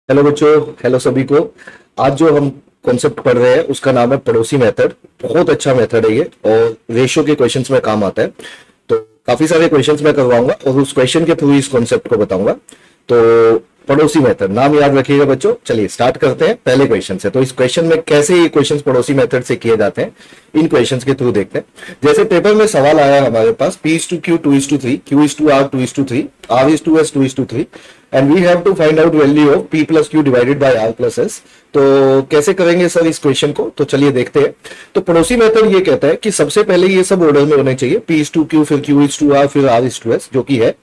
Hello बच्चों। Hello सभी को। आज जो हम कॉन्सेप्ट पढ़ रहे हैं उसका नाम है पड़ोसी मेथड। बहुत अच्छा मेथड है ये और रेशियो के क्वेश्चंस में काम आता है। तो काफी सारे क्वेश्चंस मैं करवाऊंगा और उस क्वेश्चन के थ्रू इस कॉन्सेप्ट को बताऊंगा। तो पड़ोसी मेथड नाम याद रखिएगा बच्चों। चलिए स्टार्ट करते हैं पहले क्वेश्चन से। तो इस क्वेश्चन में कैसे ये क्वेश्चंस पड़ोसी मेथड से किए जाते हैं इन क्वेश्चंस के थ्रू देखते हैं। जैसे पेपर में सवाल आया हमारे पास P is to Q 2 is to 3, Q is to R 2 is to 3, R is to S 2 is to 3 and we have to find out value of P plus Q divided by R plus S। तो कैसे करेंगे sir इस question को, तो चलिए देखते हैं। तो पड़ोसी मेथड ये कहता है कि सबसे पहले ये सब ऑर्डर में होने चाहिए, P is to Q, फिर Q is to R, फिर R is to S, जो कि है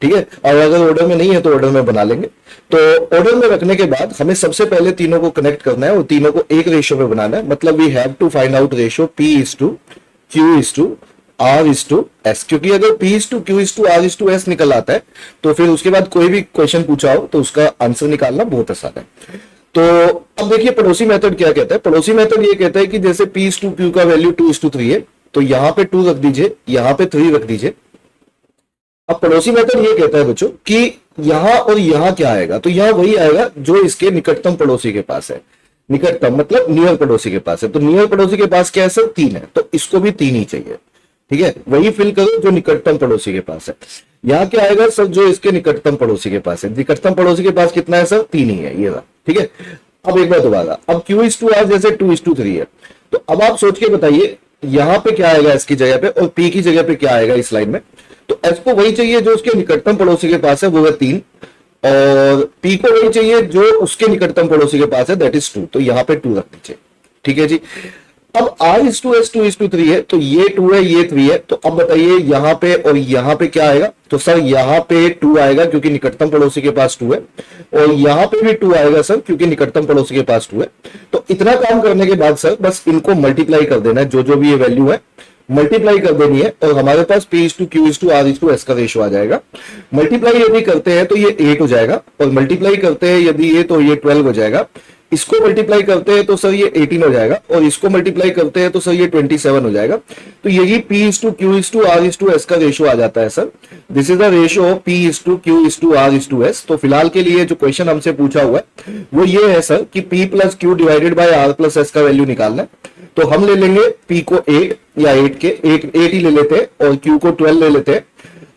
ठीक है। और अगर ऑर्डर में नहीं है तो ऑर्डर में बना लेंगे। तो ऑर्डर में रखने के बाद हमें सबसे पहले तीनों को कनेक्ट करना है और तीनों को एक रेशियो में बनाना है। मतलब we have to find out ratio P is to Q is to R is to S, क्योंकि अगर P is to Q is to R is to S निकल आता है तो फिर उसके बाद कोई भी क्वेश्चन पूछा हो तो उसका आंसर निकालना बहुत आसान है। तो अब देखिए पड़ोसी मेथड क्या कहता है। पड़ोसी मेथड ये कहता है कि जैसे P is to Q का वैल्यू 2 is to 3 है तो यहां पे 2 रख दीजिए, यहां पे 3 रख दीजिए। अब पड़ोसी मेथड ये कहता है बच्चों कि यहां और यहां क्या आएगा, तो यहां वही आएगा जो इसके निकटतम पड़ोसी के पास है। निकटतम मतलब नियर पड़ोसी के पास है। तो नियर पड़ोसी के पास क्या है सर, 3 है, तो इसको भी 3 ही चाहिए। ठीक है, वही फिल करो जो निकटतम पड़ोसी के पास है। यहां क्या आएगा सर, जो इसके निकटतम पड़ोसी के पास है। निकटतम पड़ोसी के पास कितना है सर, 3 ही है, ये रहा। ठीक है, अब एक बार दोबारा, अब Q is to R जैसे 2 is to 3 है, तो अब आप सोच के बताइए यहां पे क्या आएगा इसकी जगह पे और P की जगह पे क्या आएगा इस लाइन में। तो S को वही चाहिए जो उसके निकटतम पड़ोसी के पास है, वो है 3, और P को वही चाहिए जो उसके निकटतम पड़ोसी के पास है, दैट इज 2। तो यहां पे 2 रख दीजिए। ठीक है जी। अब R is to S 2 is to 3 है, तो ये 2 है, ये 3 है। तो अब बताइए यहां पे और यहां पे क्या आएगा। तो सर यहां पे 2 आएगा क्योंकि निकटतम पड़ोसी के पास 2 है, और यहां पे भी 2 आएगा सर क्योंकि निकटतम पड़ोसी के पास 2 है। तो इतना काम करने के बाद सर बस इनको मल्टीप्लाई कर देना है, जो जो भी ये वैल्यू है मल्टीप्लाई कर देनी है, और हमारे पास P is to Q is to R is to S का रेशियो आ जाएगा। मल्टीप्लाई यदि करते हैं तो ये 8 हो जाएगा, और मल्टीप्लाई करते हैं यदि ये तो ये 12 हो जाएगा। इसको मल्टीप्लाई करते हैं तो सर ये 18 हो जाएगा, और इसको मल्टीप्लाई करते हैं तो सर ये 27 हो जाएगा। तो यही P is to Q is to R is to S का रेशियो आ जाता है sir. This is the ratio of P is to Q is to R is to S। तो फिलहाल के लिए जो क्वेश्चन हमसे पूछा हुआ है वो ये है सर कि P plus Q divided by R plus S का वैल्यू निकालना है। तो हम ले लेंगे P को 8 या 8 के 8 ही ले लेते हैं, और Q को 12 ले लेते हैं,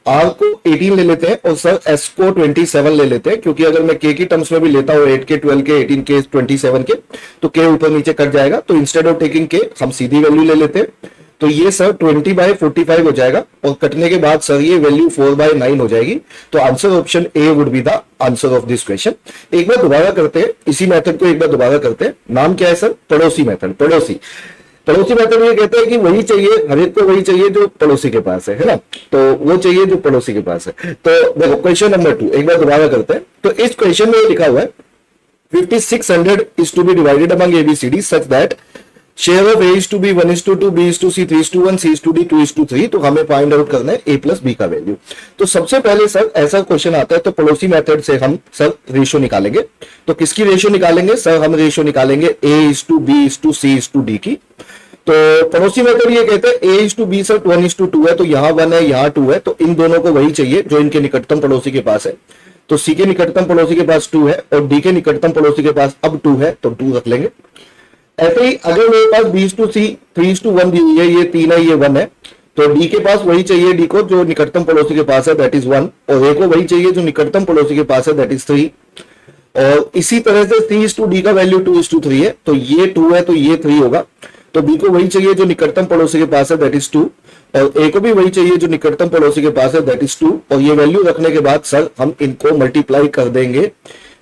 R को 18 ले लेते हैं, और सर S को 27 ले लेते हैं। क्योंकि अगर मैं K की टर्म्स में भी लेता हूं 8 के 12 के 18 के 27 के, तो K ऊपर नीचे कट जाएगा। तो इंस्टेड ऑफ टेकिंग K हम सीधी वैल्यू ले लेते हैं। तो ये सर 20/45 हो जाएगा, और कटने के बाद सर ये वैल्यू 4/9 हो जाएगी। तो answer option A would be the answer of this question. एक बार दोबारा करते हैं इसी मेथड को, एक बार दोबारा करते हैं। नाम क्या है सर, पड़ोसी मेथड। पड़ोसी मेथड ये कहते हैं कि वही चाहिए, हर एक को वही चाहिए जो पड़ोसी के पास है ना। तो वो चाहिए जो पड़ोसी के पास है। तो देखो क्वेश्चन नंबर 2 एक बार दोबारा करते हैं। तो इस क्वेश्चन में लिखा हुआ है 5600 is to be divided among ABCD such that share of A is to B 1 is to 2, B is to C 3 is to 1, C is to D 2 is to 3। तो हमें फाइंड आउट करना है A plus B का value. तो सबसे पहले sir ऐसा question आता है तो पड़ोसी मेथड से हम सर रेशियो निकालेंगे। तो किसकी रेशियो निकालेंगे सर, हम रेशियो निकालेंगे A is to B is to C is to D की। तो पड़ोसी मेथड ये कहते हैं A is to B sir 1 is to 2 है, तो यहाँ 1 है यहाँ 2 है, तो इन दोनों को वही चाहिए जो इनके निकटतम पड़ोसी के पास है। तो C के निकटतम पड़ोसी के पास 2 है और D के निकटतम पड़ोसी के पास अब 2 है, तो 2 रख लेंगे। ऐसे ही अगर मेरे पास B is to C 3 is to 1 दी हुई है, ये 3 है ये 1 है, तो D के पास वही चाहिए D को जो निकटतम पड़ोसी के पास है, दैट इज 1, और A को वही चाहिए जो निकटतम पड़ोसी के पास है, दैट इज 3। और इसी तरह से C is to D का वैल्यू 2 is to 3 है, तो ये 2 है तो ये 3 होगा। तो B को वही चाहिए जो निकटतम पड़ोसी के पास है, दैट इज 2, और A को भी वही चाहिए जो निकटतम पड़ोसी के पास है, दैट इज 2। और ये वैल्यू रखने के बाद सर हम इनको मल्टीप्लाई कर देंगे,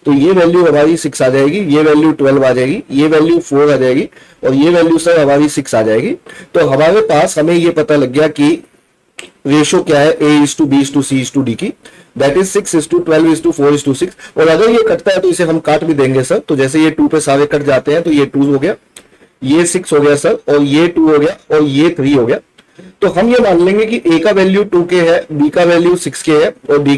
तो ये वैल्यू हमारी 6 आ जाएगी, ये वैल्यू 12 आ जाएगी, ये वैल्यू 4 आ जाएगी, और ये वैल्यू सर हमारी 6 आ जाएगी। तो हमारे पास हमें ये पता लग गया कि रेशियो क्या है A is to B is to C is to D की, that is 6 is to 12 is to 4 is to 6। और अगर ये कटता है तो इसे हम काट भी देंगे सर। तो जैसे ये 2 पे सारे कट जाते हैं तो ये 2 हो गया, ये 6 हो गया सर, और ये 2 हो गया, और ये 3 हो गया। तो हम ये मान लेंगे कि A का वैल्यू 2K है, B का वैल्यू 6K है, और C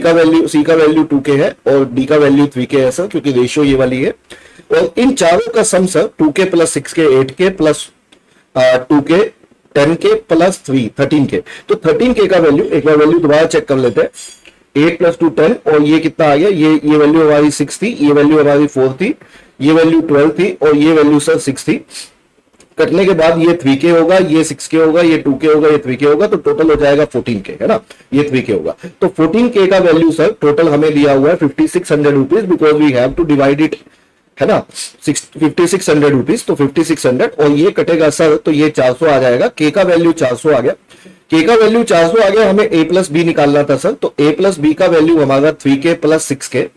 का वैल्यू 2K है, और D का वैल्यू 3K है सर, क्योंकि रेशियो ये वाली है। और इन चारों का sum sir 2K plus 6K 8K plus 2K 10K plus 3 13K। तो 13K का वैल्यू एक बार वैल्यू दोबारा चेक कर लेते हैं। 8 + 2 10 और ये कितना आ गया, ये वैल्यू हमारी 6 थी, ये वैल्यू हमारी 4 थी, ये वैल्यू 12 थी और ये वैल्यू सर 6 थी। कटने के बाद ये 3K होगा, ये 6K होगा, ये 2K होगा, ये 3K होगा, तो टोटल हो जाएगा 14K, है ना, ये 3K होगा। तो 14K का वैल्यू सर टोटल हमें दिया हुआ है 5600 rupees, because we have to divide it, है ना, 5600 रुपीज, तो 5600 और ये कटेगा सर तो ये 400 आ जाएगा। K का वैल्यू 400 आ गया, K का वैल्यू 400 आ गया। हमें A + B निकालना था सर, तो A + B का वैल्यू हमारा 3K + 6K,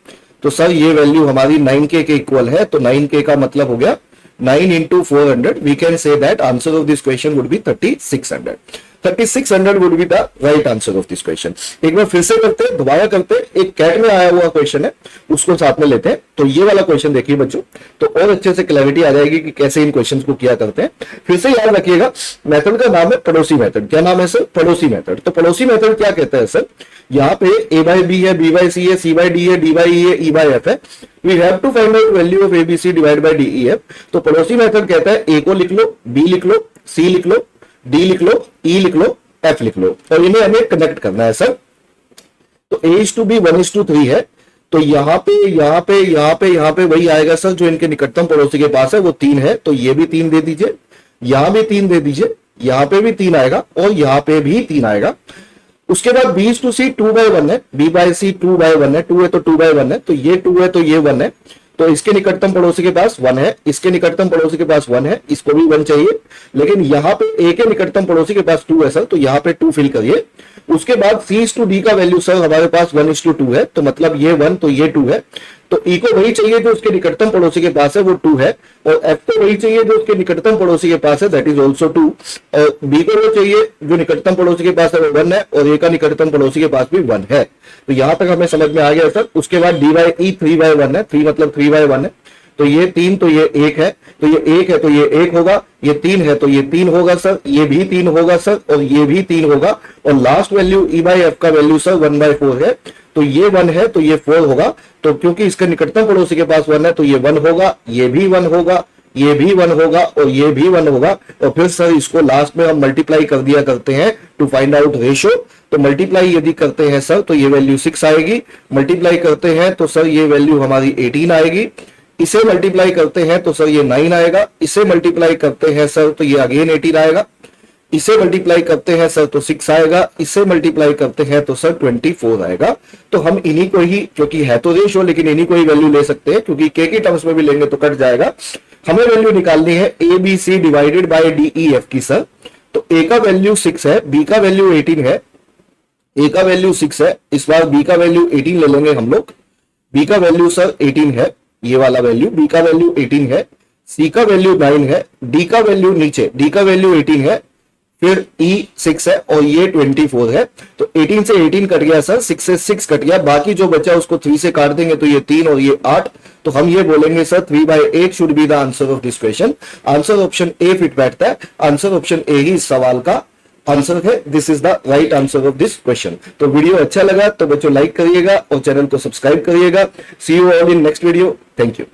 तो सर ये वैल्यू हमारी 9K के इक्वल है। तो 9K का मतलब हो गया 9 × 400, we can say that answer of this question would be 3600. 3600 would be the right answer of this question. एक बार फिर से करते हैं, दोबारा करते हैं, एक कैट में आया हुआ क्वेश्चन है उसको साथ में लेते हैं। तो ये वाला क्वेश्चन देखिए बच्चों, तो और अच्छे से क्लैरिटी आ जाएगी कि कैसे इन क्वेश्चंस को किया करते हैं। फिर से याद रखिएगा, मेथड का नाम है पड़ोसी मेथड। क्या नाम है सर? पड़ोसी मेथड। तो पड़ोसी मेथड क्या कहता है सर, यहाँ पे A/B है, B/C है, C/D है, D/E है, E/F है। We have to find out value of ABC divide by DEF। तो पड़ोसी मेथड कहता है A को लिख लो, B लिख लो, C लिख लो, D लिख लो, E लिख लो, F लिख लो और इन्हें हमें कनेक्ट करना है सर। तो A/B 1:3 है, तो यहाँ पे वही आएगा सर जो इनके निकटतम पड़ोसी के पास है, वो 3 है, तो ये भी 3 दे दीजिए, यहां भी 3 दे दीजिए, यहां पे भी 3 आएगा और यहां पे भी 3 आएगा। उसके बाद B/C 2/1 है, B/C 2/1 है, 2 है तो 2/1 है, तो ये 2 है तो ये 1 है, तो इसके निकटतम पड़ोसी के पास 1 है, इसके निकटतम पड़ोसी के पास 1 है, इसको भी 1 चाहिए, लेकिन यहाँ पे A के निकटतम पड़ोसी के पास 2 है सर, तो यहाँ पे 2 फिल करिए। उसके बाद C/D का वैल्यू सर हमारे पास 1:2 है, तो मतलब ये 1 तो ये 2 है, तो E को वही चाहिए जो उसके निकटतम पड़ोसी के पास है, वो 2 है, और F को वही चाहिए जो उसके निकटतम पड़ोसी के पास है, दैट इज ऑल्सो 2, और B को वो चाहिए जो निकटतम पड़ोसी के पास है, वो 1 है, और A का निकटतम पड़ोसी के पास भी 1 है। तो यहां तक हमें समझ में आ गया सर। उसके बाद D/E 3/1 है, 3 मतलब 3/1 है, तो ये 3 तो ये 1 है, तो ये 1 है तो ये 1 होगा, ये 3 है तो ये 3 होगा सर, ये भी 3 होगा सर, और ये भी 3 होगा, और लास्ट वैल्यू E/F का वैल्यू सर 1/4 है, तो ये 1 है तो ये 4 होगा। तो क्योंकि इसका निकटतम पड़ोसी के पास 1 है तो ये 1 होगा, ये भी 1 होगा, ये भी 1 होगा और ये भी 1 होगा, और फिर सर इसको लास्ट में हम मल्टीप्लाई कर दिया करते हैं टू फाइंड आउट रेशियो। तो मल्टीप्लाई यदि करते हैं सर तो ये वैल्यू 6 आएगी, मल्टीप्लाई करते हैं तो सर ये वैल्यू हमारी 18 आएगी, इसे मल्टीप्लाई करते हैं तो सर ये 9 आएगा, इसे मल्टीप्लाई करते हैं सर तो ये अगेन 18 आएगा, इसे मल्टीप्लाई करते हैं सर तो 6 आएगा, इसे मल्टीप्लाई करते हैं तो सर 24 आएगा। तो हम इन्हीं को ही, क्योंकि है तो रेशियो लेकिन इन्हीं को ही वैल्यू ले सकते हैं, क्योंकि K की टर्म्स में भी लेंगे तो कट जाएगा। हमें वैल्यू निकालनी है ABC डिवाइडेड बाय DEF की सर। तो A का वैल्यू 6 है, B का वैल्यू 18 है, A का वैल्यू 6 है, इस बार B का वैल्यू 18 ले लेंगे हम लोग। B का वैल्यू सर 18 है, ये वाला वैल्यू B का वैल्यू 18 है, C का वैल्यू 9 है, D का वैल्यू नीचे, D का वैल्यू 18 है, फिर E 6 है और ये 24 है। तो 18 से 18 कट गया सर, 6 से 6 कट गया, बाकी जो बचा उसको 3 से काट देंगे तो ये 3 और ये 8। तो हम ये बोलेंगे sir 3/8 should be the answer of this question. Answer option A fit बैठता है, आंसर ऑप्शन ए ही इस सवाल का आंसर है। This is the right answer of this question. तो वीडियो अच्छा लगा तो बच्चों लाइक करिएगा और चैनल को सब्सक्राइब करिएगा। See you all in next video. Thank you.